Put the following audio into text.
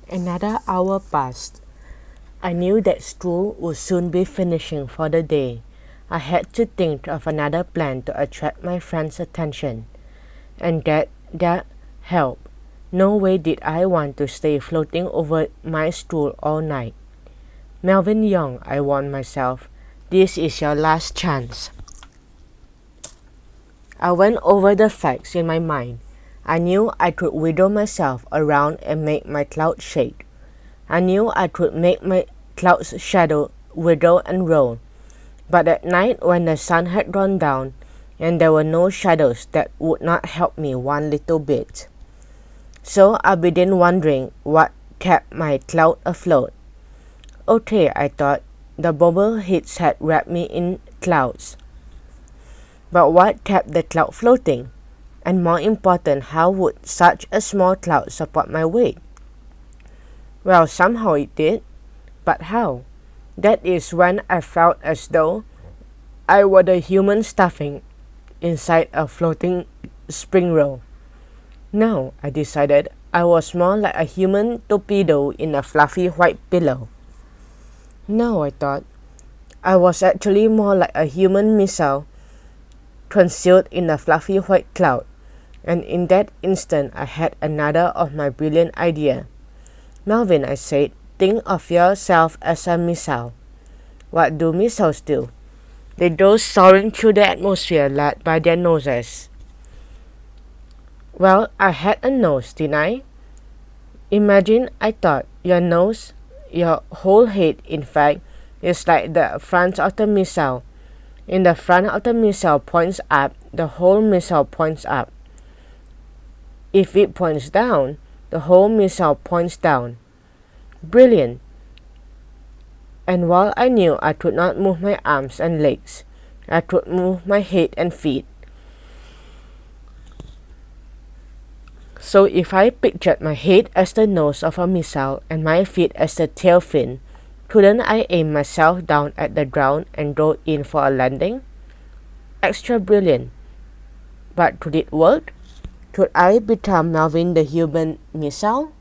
Another hour passed. I knew that school would soon be finishing for the day. I had to think of another plan to attract my friends' attention, and that helped. No way did I want to stay floating over my school all night. Melvin Young, I warned myself, this is your last chance. I went over the facts in my mind. I knew I could wiggle myself around and make my cloud shake. I knew I could make my cloud's shadow wiggle and roll. But at night, when the sun had gone down and there were no shadows, that would not help me one little bit. So I began wondering what kept my cloud afloat. Okay, I thought, the bubble heads had wrapped me in clouds. But what kept the cloud floating? And more important, how would such a small cloud support my weight? Well, somehow it did. But how? That is when I felt as though I were the human stuffing inside a floating spring roll. No, I decided, I was more like a human torpedo in a fluffy white pillow. No, I thought, I was actually more like a human missile concealed in a fluffy white cloud. And in that instant, I had another of my brilliant idea. Melvin, I said, think of yourself as a missile. What do missiles do? They go soaring through the atmosphere led by their noses. Well, I had a nose, didn't I? Imagine, I thought, your nose, your whole head, in fact, is like the front of the missile. In the front of the missile points up, the whole missile points up. If it points down, the whole missile points down. Brilliant. And while I knew I could not move my arms and legs, I could move my head and feet. So if I pictured my head as the nose of a missile and my feet as the tail fin, couldn't I aim myself down at the ground and go in for a landing? Extra brilliant. But could it work? Could I become Melvin the human missile?